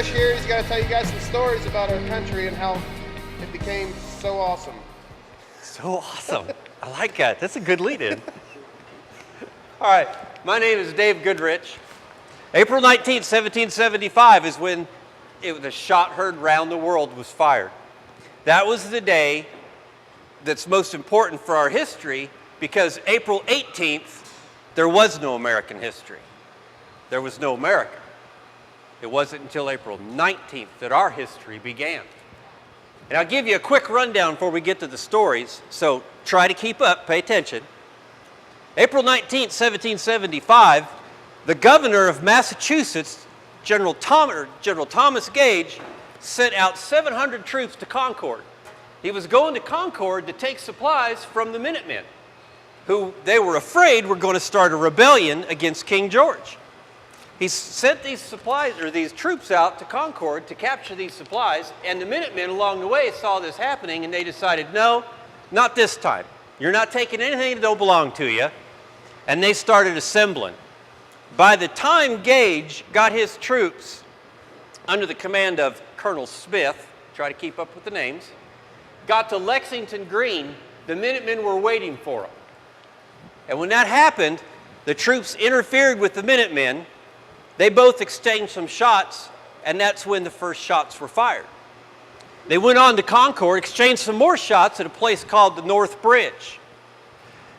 Trish here. He's got to tell you guys some stories about our country and how it became so awesome. So awesome. I like that. That's a good lead-in. All right. My name is Dave Goodrich. April 19th, 1775 is when the shot heard round the world was fired. That was the day that's most important for our history because April 18th, there was no American history. There was no America. It wasn't until April 19th that our history began. And I'll give you a quick rundown before we get to the stories, so try to keep up, pay attention. April 19th, 1775, the governor of Massachusetts, General Thomas Gage, sent out 700 troops to Concord. He was going to Concord to take supplies from the Minutemen, who they were afraid were going to start a rebellion against King George. He sent these troops out to Concord to capture these supplies, and the Minutemen along the way saw this happening, and they decided, no, not this time. You're not taking anything that don't belong to you. And they started assembling. By the time Gage got his troops under the command of Colonel Smith, try to keep up with the names, got to Lexington Green, the Minutemen were waiting for him. And when that happened, the troops interfered with the Minutemen. They both exchanged some shots, and that's when the first shots were fired. They went on to Concord, exchanged some more shots at a place called the North Bridge.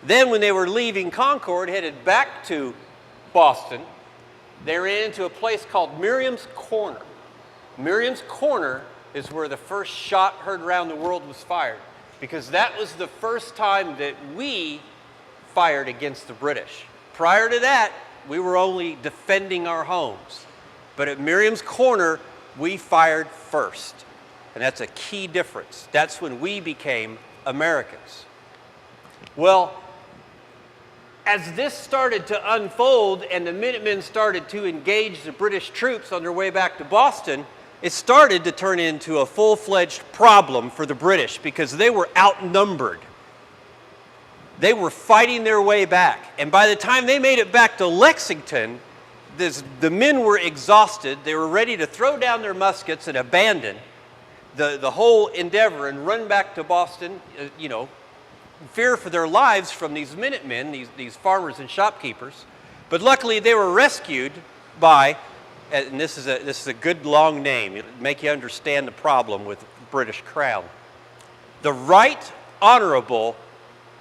Then when they were leaving Concord, headed back to Boston, they ran into a place called Miriam's Corner. Miriam's Corner is where the first shot heard around the world was fired, because that was the first time that we fired against the British. Prior to that, we were only defending our homes. But at Miriam's Corner, we fired first. And that's a key difference. That's when we became Americans. Well, as this started to unfold and the Minutemen started to engage the British troops on their way back to Boston, it started to turn into a full-fledged problem for the British because they were outnumbered. They were fighting their way back. And by the time they made it back to Lexington, the men were exhausted. They were ready to throw down their muskets and abandon the whole endeavor and run back to Boston, fear for their lives from these Minutemen, these farmers and shopkeepers. But luckily they were rescued by, and this is a good long name, it'll make you understand the problem with the British Crown. The Right Honorable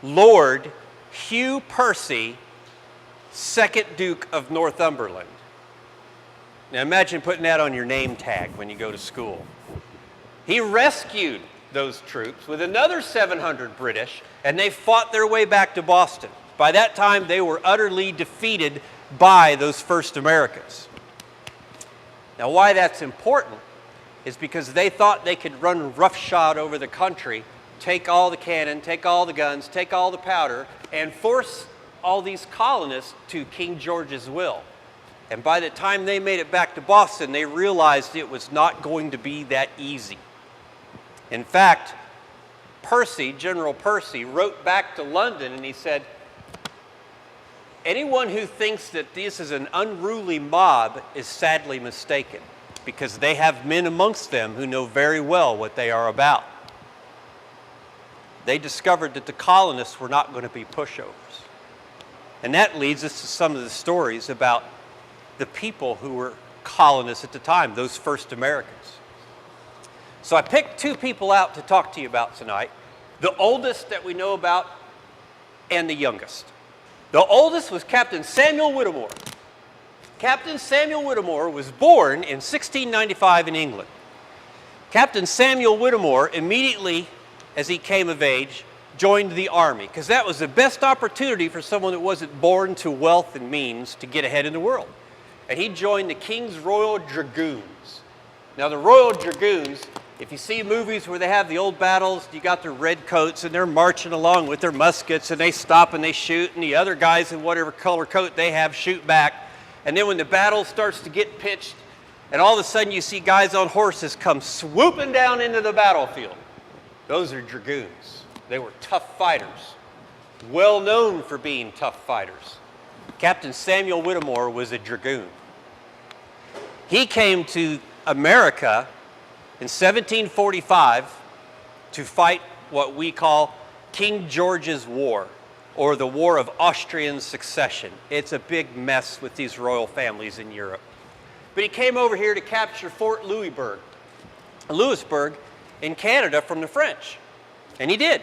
Lord Hugh Percy, 2nd Duke of Northumberland. Now imagine putting that on your name tag when you go to school. He rescued those troops with another 700 British, and they fought their way back to Boston. By that time, they were utterly defeated by those first Americans. Now, why that's important is because they thought they could run roughshod over the country, take all the cannon, take all the guns, take all the powder, and force all these colonists to King George's will. And by the time they made it back to Boston, they realized it was not going to be that easy. In fact, General Percy, wrote back to London and he said, anyone who thinks that this is an unruly mob is sadly mistaken, because they have men amongst them who know very well what they are about. They discovered that the colonists were not going to be pushovers. And that leads us to some of the stories about the people who were colonists at the time, those first Americans. So I picked two people out to talk to you about tonight, the oldest that we know about and the youngest. The oldest was Captain Samuel Whittemore. Captain Samuel Whittemore was born in 1695 in England. Captain Samuel Whittemore, immediately as he came of age, joined the Army, because that was the best opportunity for someone that wasn't born to wealth and means to get ahead in the world. And he joined the King's Royal Dragoons. Now the Royal Dragoons, if you see movies where they have the old battles, you got their red coats and they're marching along with their muskets and they stop and they shoot, and the other guys in whatever color coat they have shoot back. And then when the battle starts to get pitched, and all of a sudden you see guys on horses come swooping down into the battlefield. Those are dragoons. They were tough fighters, well known for being tough fighters. Captain Samuel Whittemore was a dragoon. He came to America in 1745 to fight what we call King George's War, or the War of Austrian Succession. It's a big mess with these royal families in Europe. But he came over here to capture Fort Louisbourg in Canada from the French. And he did.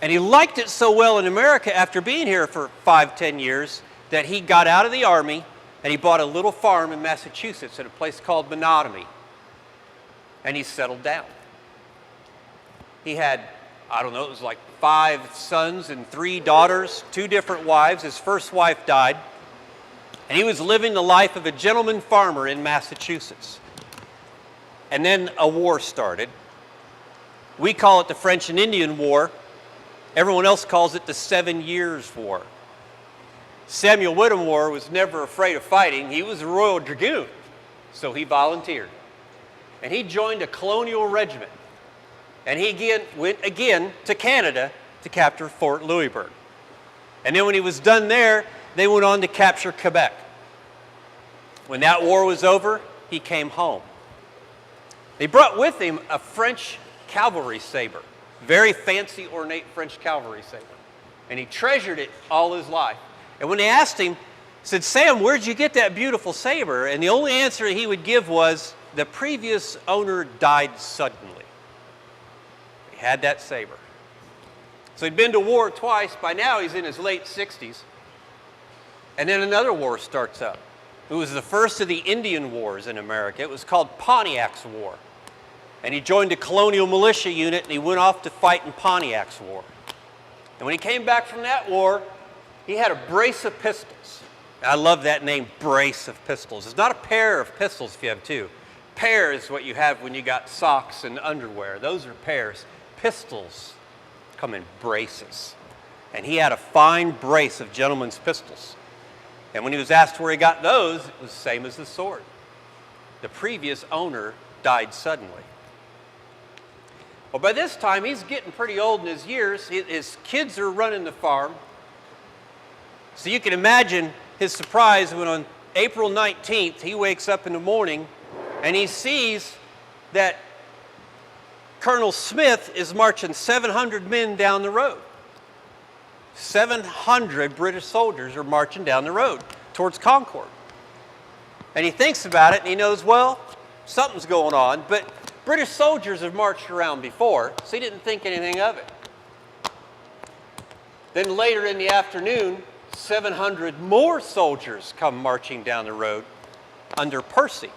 And he liked it so well in America after being here for 5-10 years that he got out of the army and he bought a little farm in Massachusetts at a place called Menotomy. And he settled down. He had, I don't know, it was like 5 sons and 3 daughters, 2 different wives. His first wife died. And he was living the life of a gentleman farmer in Massachusetts. And then a war started. We call it the French and Indian War. Everyone else calls it the 7 Years' War. Samuel Whittemore was never afraid of fighting. He was a Royal Dragoon, so he volunteered. And he joined a colonial regiment. And he went again to Canada to capture Fort Louisbourg. And then when he was done there, they went on to capture Quebec. When that war was over, he came home. They brought with him a French cavalry saber, very fancy, ornate French cavalry saber. And he treasured it all his life. And when they asked him, said, "Sam, where'd you get that beautiful saber?" And the only answer he would give was, "The previous owner died suddenly." He had that saber. So he'd been to war twice. By now he's in his late 60s. And then another war starts up. It was the first of the Indian Wars in America. It was called Pontiac's War. And he joined a colonial militia unit and he went off to fight in Pontiac's War. And when he came back from that war, he had a brace of pistols. I love that name, brace of pistols. It's not a pair of pistols if you have 2. Pair is what you have when you got socks and underwear. Those are pairs. Pistols come in braces. And he had a fine brace of gentlemen's pistols. And when he was asked where he got those, it was the same as the sword. The previous owner died suddenly. Well, by this time, he's getting pretty old in his years. His kids are running the farm. So you can imagine his surprise when on April 19th, he wakes up in the morning and he sees that Colonel Smith is marching 700 men down the road. 700 British soldiers are marching down the road towards Concord. And he thinks about it and he knows, well, something's going on, but British soldiers have marched around before, so he didn't think anything of it. Then later in the afternoon, 700 more soldiers come marching down the road under Percy.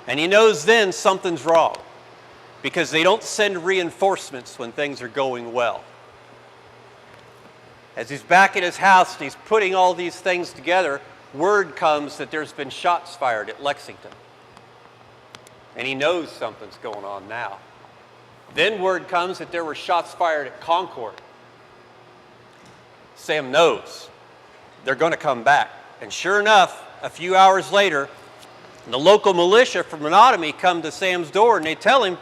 And he knows then something's wrong because they don't send reinforcements when things are going well. As he's back at his house and he's putting all these things together, word comes that there's been shots fired at Lexington. And he knows something's going on now. Then word comes that there were shots fired at Concord. Sam knows they're going to come back. And sure enough, a few hours later, the local militia from Menotomy come to Sam's door and they tell him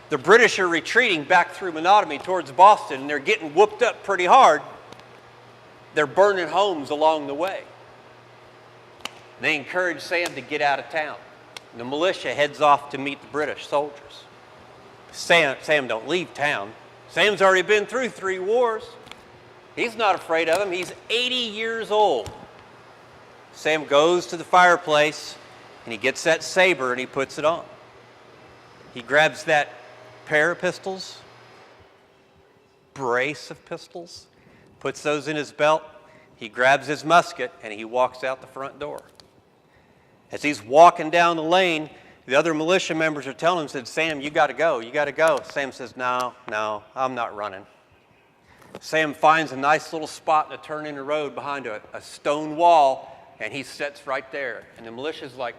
the British are retreating back through Menotomy towards Boston and they're getting whooped up pretty hard. They're burning homes along the way. They encourage Sam to get out of town. And the militia heads off to meet the British soldiers. Sam don't leave town. Sam's already been through 3 wars. He's not afraid of them. He's 80 years old. Sam goes to the fireplace and he gets that saber and he puts it on. He grabs that pair of pistols, brace of pistols, puts those in his belt. He grabs his musket and he walks out the front door. As he's walking down the lane, the other militia members are telling him, said, "Sam, you got to go. You got to go." Sam says, No, I'm not running. Sam finds a nice little spot in a turn in the road behind a stone wall, and he sits right there. And the militia's like,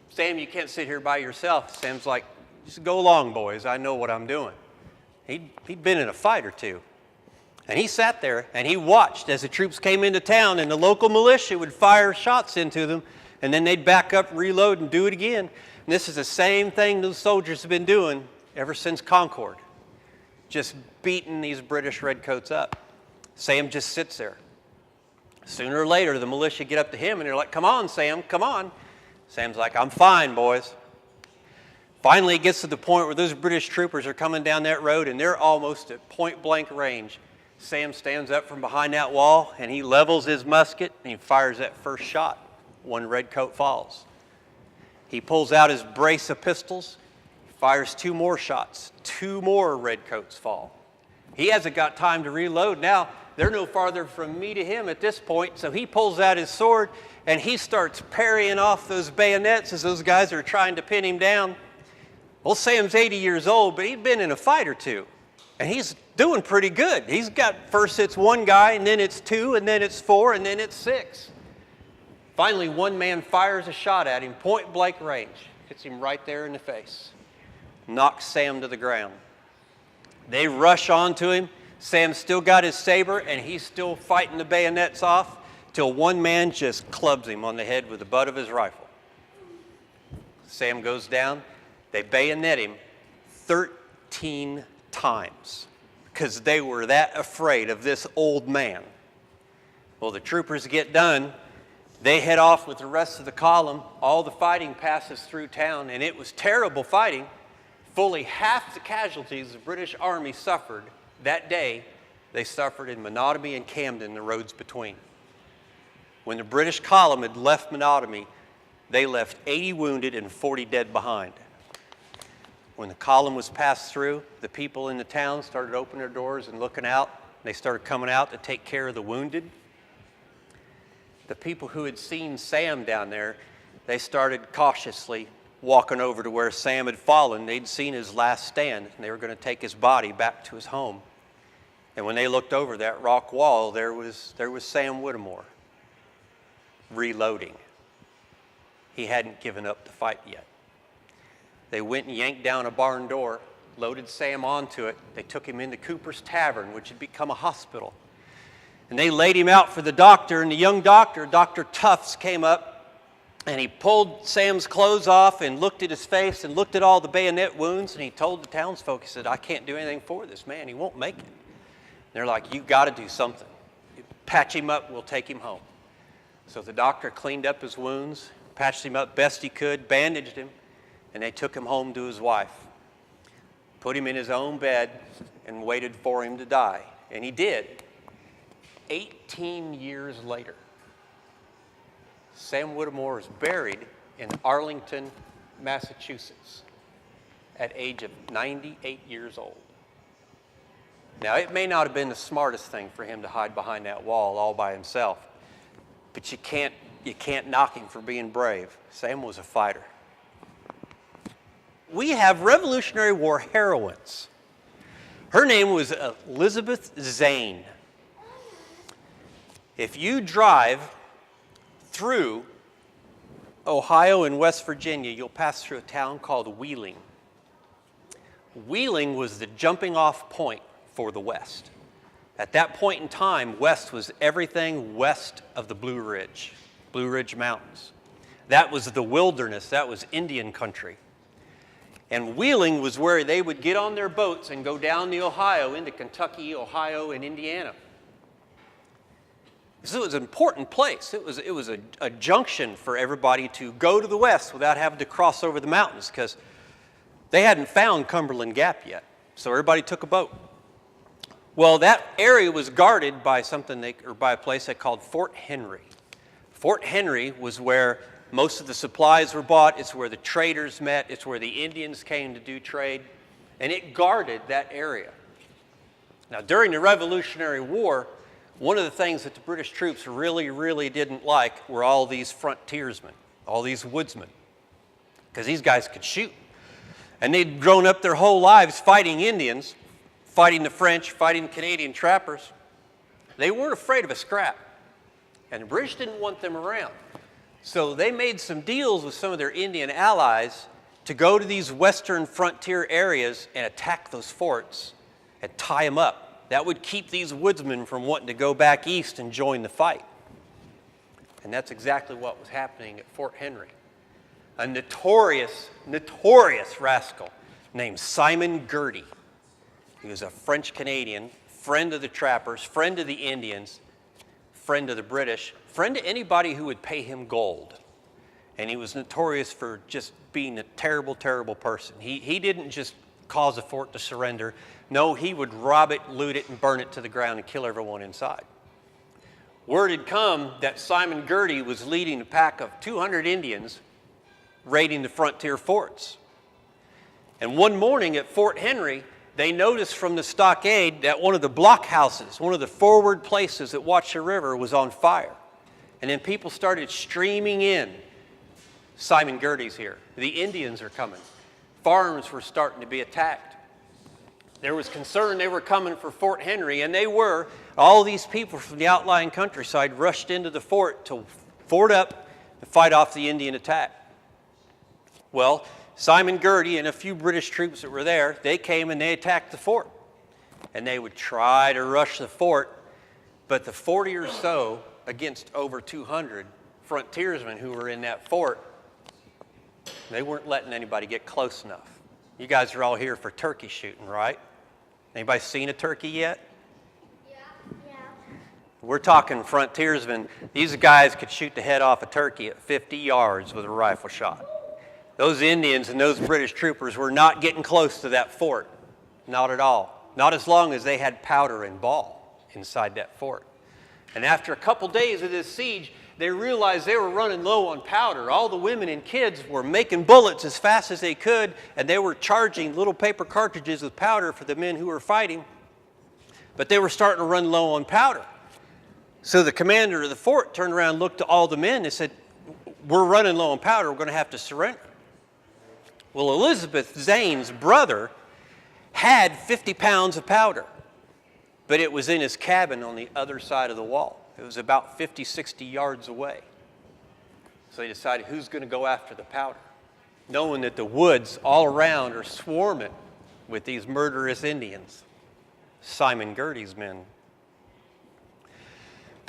"Sam, you can't sit here by yourself." Sam's like, "Just go along, boys. I know what I'm doing." He'd been in a fight or two. And he sat there and he watched as the troops came into town and the local militia would fire shots into them and then they'd back up, reload, and do it again. And this is the same thing those soldiers have been doing ever since Concord. Just beating these British redcoats up. Sam just sits there. Sooner or later, the militia get up to him and they're like, "Come on, Sam, come on." Sam's like, I'm fine, boys. Finally, it gets to the point where those British troopers are coming down that road, and they're almost at point-blank range. Sam stands up from behind that wall, and he levels his musket, and he fires that first shot. One redcoat falls. He pulls out his brace of pistols, fires 2 more shots. 2 more redcoats fall. He hasn't got time to reload. Now, they're no farther from me to him at this point, so he pulls out his sword, and he starts parrying off those bayonets as those guys are trying to pin him down. Well, Sam's 80 years old, but he'd been in a fight or 2, and he's doing pretty good. He's got, first it's 1 guy, and then it's 2, and then it's 4, and then it's 6. Finally, one man fires a shot at him, point blank range, hits him right there in the face, knocks Sam to the ground. They rush onto him. Sam's still got his saber, and he's still fighting the bayonets off, till one man just clubs him on the head with the butt of his rifle. Sam goes down. They bayonet him 13 times because they were that afraid of this old man. Well, the troopers get done. They head off with the rest of the column. All the fighting passes through town, and it was terrible fighting. Fully half the casualties the British Army suffered that day, they suffered in Menotomy and Camden, the roads between. When the British column had left Menotomy, they left 80 wounded and 40 dead behind. When the column was passed through, the people in the town started opening their doors and looking out. They started coming out to take care of the wounded. The people who had seen Sam down there, they started cautiously walking over to where Sam had fallen. They'd seen his last stand, and they were going to take his body back to his home. And when they looked over that rock wall, there was Sam Whittemore reloading. He hadn't given up the fight yet. They went and yanked down a barn door, loaded Sam onto it. They took him into Cooper's Tavern, which had become a hospital. And they laid him out for the doctor, and the young doctor, Dr. Tufts, came up, and he pulled Sam's clothes off and looked at his face and looked at all the bayonet wounds, and he told the townsfolk, he said, I can't do anything for this man. He won't make it. And they're like, you got to do something. You patch him up, we'll take him home. So the doctor cleaned up his wounds, patched him up best he could, bandaged him, and they took him home to his wife, put him in his own bed, and waited for him to die. And he did. 18 years later, Sam Whittemore is buried in Arlington, Massachusetts, at age of 98 years old. Now, it may not have been the smartest thing for him to hide behind that wall all by himself, but you can't knock him for being brave. Sam was a fighter. We have Revolutionary War heroines. Her name was Elizabeth Zane. If you drive through Ohio and West Virginia, you'll pass through a town called Wheeling. Wheeling was the jumping off point for the West. At that point in time, West was everything west of the Blue Ridge Mountains. That was the wilderness, that was Indian country. And Wheeling was where they would get on their boats and go down the Ohio into Kentucky, Ohio, and Indiana. So it was an important place. It was a junction for everybody to go to the west without having to cross over the mountains because they hadn't found Cumberland Gap yet. So everybody took a boat. Well, that area was guarded by by a place they called Fort Henry. Fort Henry was where most of the supplies were bought. It's where the traders met. It's where the Indians came to do trade. And it guarded that area. Now, during the Revolutionary War, one of the things that the British troops really, really didn't like were all these frontiersmen, all these woodsmen, because these guys could shoot. And they'd grown up their whole lives fighting Indians, fighting the French, fighting Canadian trappers. They weren't afraid of a scrap. And the British didn't want them around. So they made some deals with some of their Indian allies to go to these western frontier areas and attack those forts and tie them up. That would keep these woodsmen from wanting to go back east and join the fight. And that's exactly what was happening at Fort Henry. A notorious rascal named Simon Girty. He was a French-Canadian, friend of the trappers, friend of the Indians, friend of the British, friend to anybody who would pay him gold. And he was notorious for just being a terrible, terrible person. He didn't just cause the fort to surrender. No, he would rob it, loot it, and burn it to the ground and kill everyone inside. Word had come that Simon Girty was leading a pack of 200 Indians raiding the frontier forts. And one morning at Fort Henry, they noticed from the stockade that one of the blockhouses, one of the forward places that watched the river, was on fire. And then people started streaming in. Simon Girty's here. The Indians are coming. Farms were starting to be attacked. There was concern they were coming for Fort Henry, and they were. All these people from the outlying countryside rushed into the fort to fort up and fight off the Indian attack. Well, Simon Girty and a few British troops that were there, they came and they attacked the fort. And they would try to rush the fort, but the 40 or so against over 200 frontiersmen who were in that fort, they weren't letting anybody get close enough. You guys are all here for turkey shooting, right? Anybody seen a turkey yet? Yeah. We're talking frontiersmen. These guys could shoot the head off a turkey at 50 yards with a rifle shot. Those Indians and those British troopers were not getting close to that fort. Not at all. Not as long as they had powder and ball inside that fort. And after a couple days of this siege, they realized they were running low on powder. All the women and kids were making bullets as fast as they could, and they were charging little paper cartridges with powder for the men who were fighting. But they were starting to run low on powder. So the commander of the fort turned around and looked at all the men and said, "We're running low on powder. We're going to have to surrender." Well, Elizabeth Zane's brother had 50 pounds of powder, but it was in his cabin on the other side of the wall. It was about 50, 60 yards away. So they decided, who's going to go after the powder? Knowing that the woods all around are swarming with these murderous Indians. Simon Girty's men.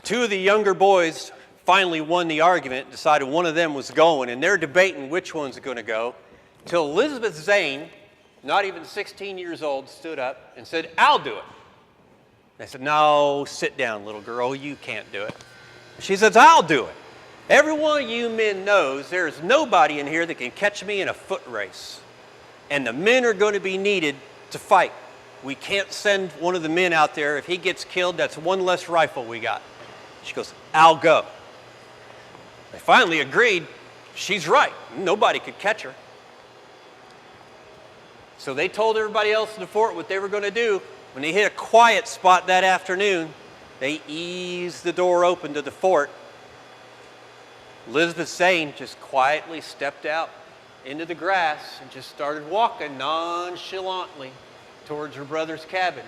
Two of the younger boys finally won the argument, decided one of them was going, and they're debating which one's going to go, till Elizabeth Zane, not even 16 years old, stood up and said, "I'll do it." They said, "No, sit down, little girl, you can't do it." She says, "I'll do it. Every one of you men knows there's nobody in here that can catch me in a foot race. And the men are going to be needed to fight. We can't send one of the men out there. If he gets killed, that's one less rifle we got." She goes, "I'll go." They finally agreed. She's right. Nobody could catch her. So they told everybody else in the fort what they were going to do. When they hit a quiet spot that afternoon, they eased the door open to the fort. Elizabeth Zane just quietly stepped out into the grass and just started walking nonchalantly towards her brother's cabin.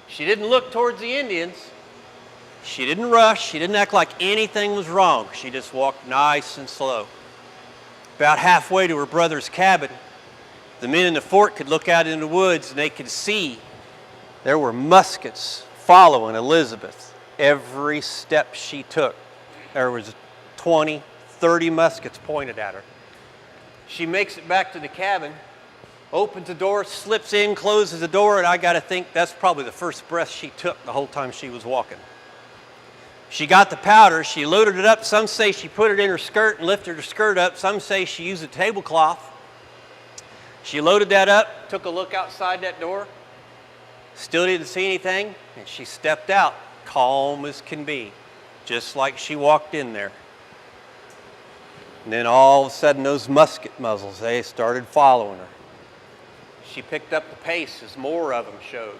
She didn't look towards the Indians. She didn't rush. She didn't act like anything was wrong. She just walked nice and slow. About halfway to her brother's cabin, the men in the fort could look out into the woods and they could see there were muskets following Elizabeth every step she took. There was 20, 30 muskets pointed at her. She makes it back to the cabin, opens the door, slips in, closes the door, and I got to think that's probably the first breath she took the whole time she was walking. She got the powder, she loaded it up. Some say she put it in her skirt and lifted her skirt up. Some say she used a tablecloth. She loaded that up, took a look outside that door, still didn't see anything, and she stepped out, calm as can be, just like she walked in there. And then all of a sudden, those musket muzzles, they started following her. She picked up the pace as more of them showed.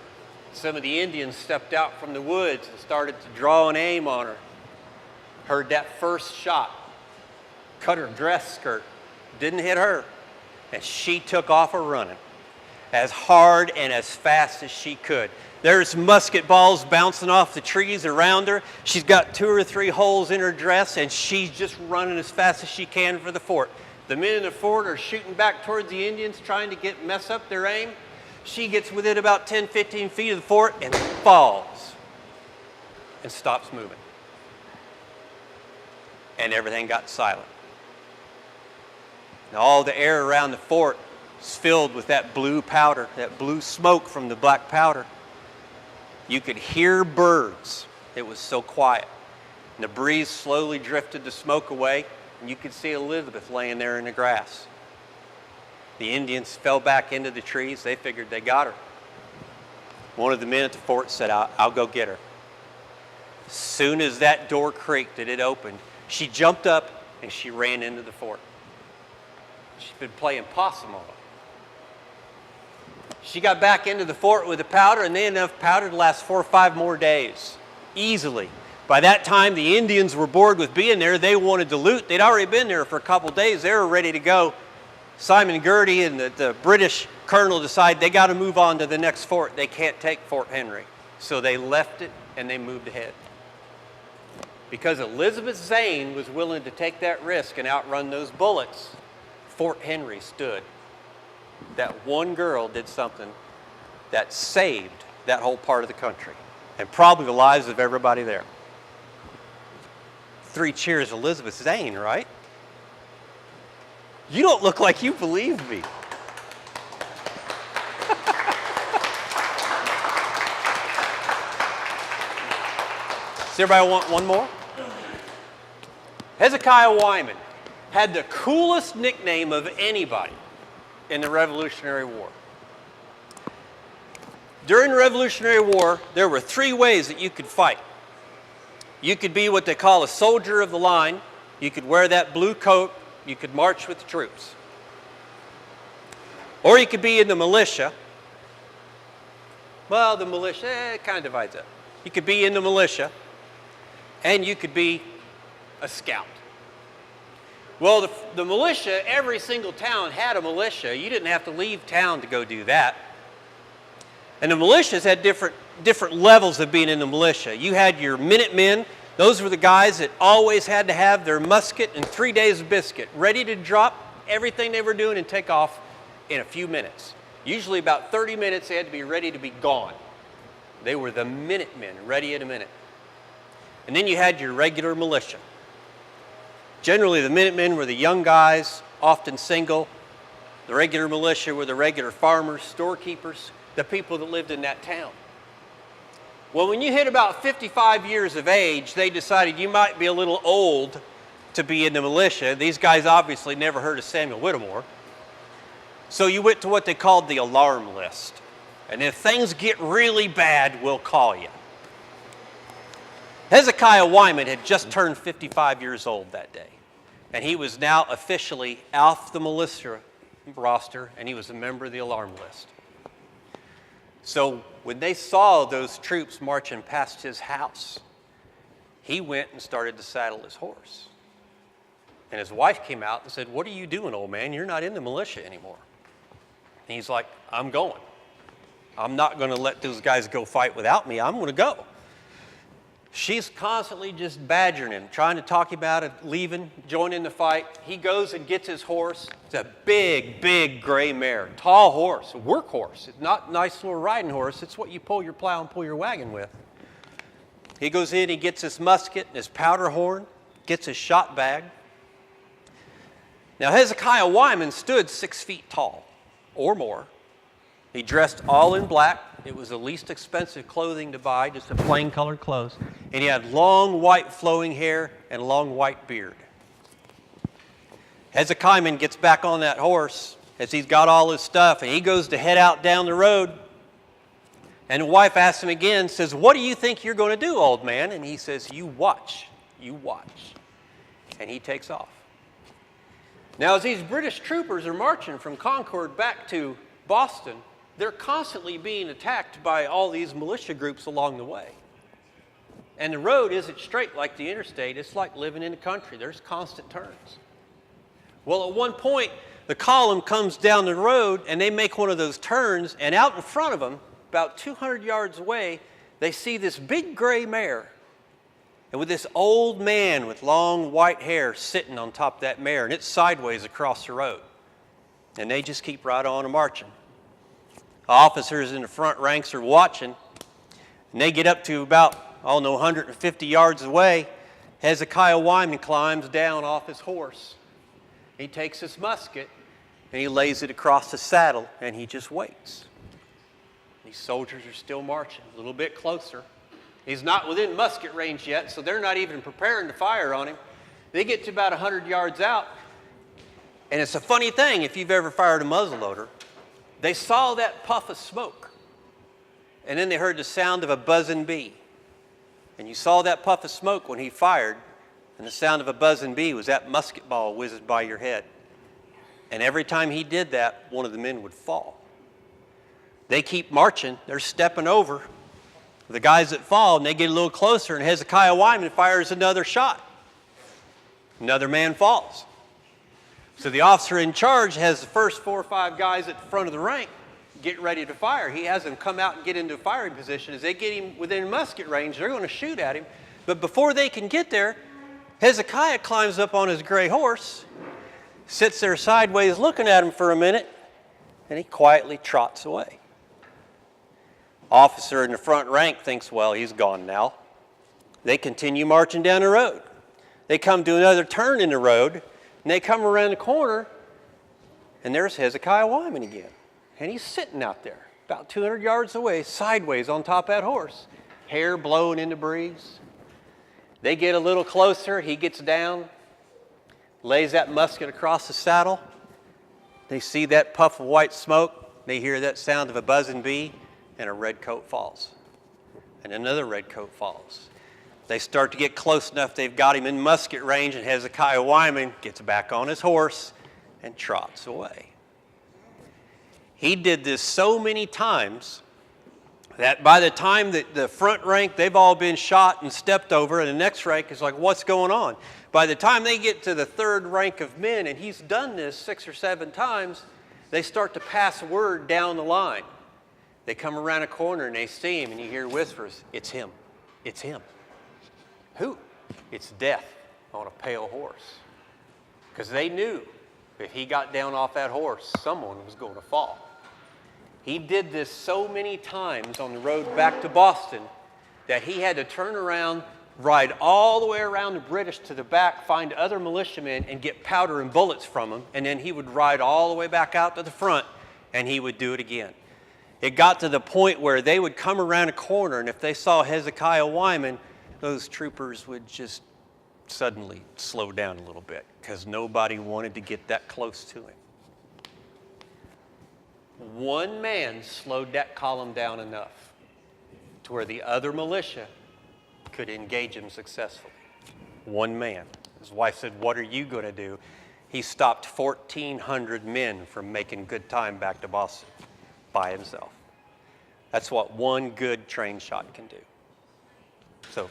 Some of the Indians stepped out from the woods and started to draw an aim on her. Heard that first shot, cut her dress skirt, didn't hit her, and she took off running as hard and as fast as she could. There's musket balls bouncing off the trees around her. She's got 2 or 3 holes in her dress, and she's just running as fast as she can for the fort. The men in the fort are shooting back towards the Indians, trying to mess up their aim. She gets within about 10, 15 feet of the fort and falls and stops moving. And everything got silent. And all the air around the fort is filled with that blue powder, that blue smoke from the black powder. You could hear birds. It was so quiet. And the breeze slowly drifted the smoke away. and you could see Elizabeth laying there in the grass. The Indians fell back into the trees. They figured they got her. One of the men at the fort said, I'll go get her. As soon as that door creaked and it opened, she jumped up and she ran into the fort. She'd been playing possum on it. She got back into the fort with the powder, and they had enough powder to last 4 or 5 more days, easily. By that time, the Indians were bored with being there. They wanted to loot. They'd already been there for a couple days. They were ready to go. Simon Girty and the British colonel decided they got to move on to the next fort. They can't take Fort Henry. So they left it and they moved ahead. Because Elizabeth Zane was willing to take that risk and outrun those bullets, Fort Henry stood. That one girl did something that saved that whole part of the country and probably the lives of everybody there. 3 cheers, Elizabeth Zane, right? You don't look like you believe me. Does everybody want one more? Hezekiah Wyman had the coolest nickname of anybody in the Revolutionary War. During the Revolutionary War, there were 3 ways that you could fight. You could be what they call a soldier of the line. You could wear that blue coat. You could march with the troops. Or you could be in the militia. Well, the militia, it kind of divides up. You could be in the militia, and you could be a scout. Well, the militia, every single town had a militia. You didn't have to leave town to go do that. And the militias had different levels of being in the militia. You had your Minutemen. Those were the guys that always had to have their musket and 3 days of biscuit, ready to drop everything they were doing and take off in a few minutes. Usually about 30 minutes, they had to be ready to be gone. They were the Minutemen, ready in a minute. And then you had your regular militia. Generally, the Minutemen were the young guys, often single. The regular militia were the regular farmers, storekeepers, the people that lived in that town. Well, when you hit about 55 years of age, they decided you might be a little old to be in the militia. These guys obviously never heard of Samuel Whittemore. So you went to what they called the alarm list. And if things get really bad, we'll call you. Hezekiah Wyman had just turned 55 years old that day, and he was now officially off the militia roster, and he was a member of the alarm list. So when they saw those troops marching past his house, he went and started to saddle his horse. And his wife came out and said, "What are you doing, old man? You're not in the militia anymore." And he's like, "I'm going. I'm not going to let those guys go fight without me. I'm going to go." She's constantly just badgering him, trying to talk him out of leaving, joining the fight. He goes and gets his horse. It's a big, big gray mare, tall horse, a workhorse. It's not a nice little riding horse. It's what you pull your plow and pull your wagon with. He goes in, he gets his musket and his powder horn, gets his shot bag. Now, Hezekiah Wyman stood 6 feet tall or more. He dressed all in black. It was the least expensive clothing to buy, just a plain colored clothes. And he had long white flowing hair and a long white beard. Hezekiah gets back on that horse as he's got all his stuff, and he goes to head out down the road. And the wife asks him again, says, "What do you think you're going to do, old man?" And he says, "You watch, you watch." And he takes off. Now, as these British troopers are marching from Concord back to Boston, they're constantly being attacked by all these militia groups along the way. And the road isn't straight like the interstate. It's like living in the country. There's constant turns. Well, at one point, the column comes down the road, and they make one of those turns, and out in front of them, about 200 yards away, they see this big gray mare. And with this old man with long white hair sitting on top of that mare, and it's sideways across the road. And they just keep right on marching. Officers in the front ranks are watching, and they get up to about, 150 yards away. Hezekiah Wyman climbs down off his horse. He takes his musket, and he lays it across the saddle, and he just waits. These soldiers are still marching, a little bit closer. He's not within musket range yet, so they're not even preparing to fire on him. They get to about 100 yards out, and it's a funny thing if you've ever fired a muzzleloader. They saw that puff of smoke, and then they heard the sound of a buzzing bee. And you saw that puff of smoke when he fired, and the sound of a buzzing bee was that musket ball whizzing by your head. And every time he did that, one of the men would fall. They keep marching. They're stepping over the guys that fall, and they get a little closer, and Hezekiah Wyman fires another shot. Another man falls. So the officer in charge has the first 4 or 5 guys at the front of the rank get ready to fire. He has them come out and get into a firing position. As they get him within musket range, they're going to shoot at him. But before they can get there, Hezekiah climbs up on his gray horse, sits there sideways looking at him for a minute, and he quietly trots away. Officer in the front rank thinks, well, he's gone now. They continue marching down the road. They come to another turn in the road, and they come around the corner, and there's Hezekiah Wyman again. And he's sitting out there, about 200 yards away, sideways on top of that horse, hair blowing in the breeze. They get a little closer. He gets down, lays that musket across the saddle. They see that puff of white smoke. They hear that sound of a buzzing bee, and a red coat falls. And another red coat falls. They start to get close enough, they've got him in musket range, and Hezekiah Wyman gets back on his horse and trots away. He did this so many times that by the time that the front rank, they've all been shot and stepped over, and the next rank is like, what's going on? By the time they get to the third rank of men, and he's done this 6 or 7 times, they start to pass word down the line. They come around a corner and they see him, and you hear whispers, it's him, it's him. Who? It's Death on a pale horse. Because they knew if he got down off that horse, someone was going to fall. He did this so many times on the road back to Boston that he had to turn around, ride all the way around the British to the back, find other militiamen and get powder and bullets from them, and then he would ride all the way back out to the front and he would do it again. It got to the point where they would come around a corner, and if they saw Hezekiah Wyman, those troopers would just suddenly slow down a little bit because nobody wanted to get that close to him. One man slowed that column down enough to where the other militia could engage him successfully. One man. His wife said, what are you going to do? He stopped 1,400 men from making good time back to Boston by himself. That's what one good trained shot can do. So,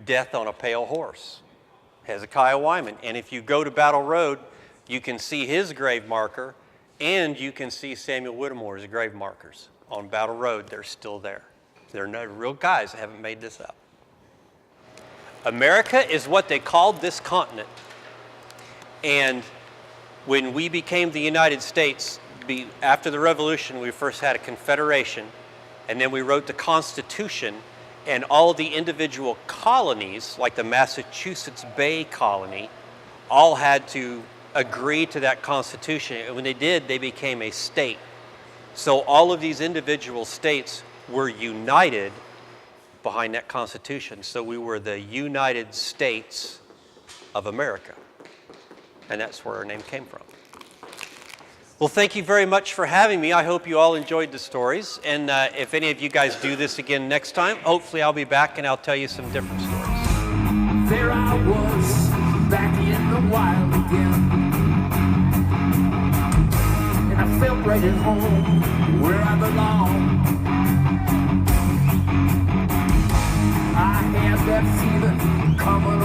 Death on a pale horse, Hezekiah Wyman. And if you go to Battle Road, you can see his grave marker, and you can see Samuel Whittemore's grave markers on Battle Road. They're still there. They're no real guys that haven't made this up. America is what they called this continent. And when we became the United States, after the Revolution, we first had a confederation, and then we wrote the Constitution, and all of the individual colonies, like the Massachusetts Bay Colony, all had to agree to that Constitution. And when they did, they became a state. So all of these individual states were united behind that Constitution. So we were the United States of America. And that's where our name came from. Well, thank you very much for having me. I hope you all enjoyed the stories. And if any of you guys do this again next time, hopefully I'll be back and I'll tell you some different stories. There I was, back in the wild again. And I felt right at home, where I belong. I had that feeling coming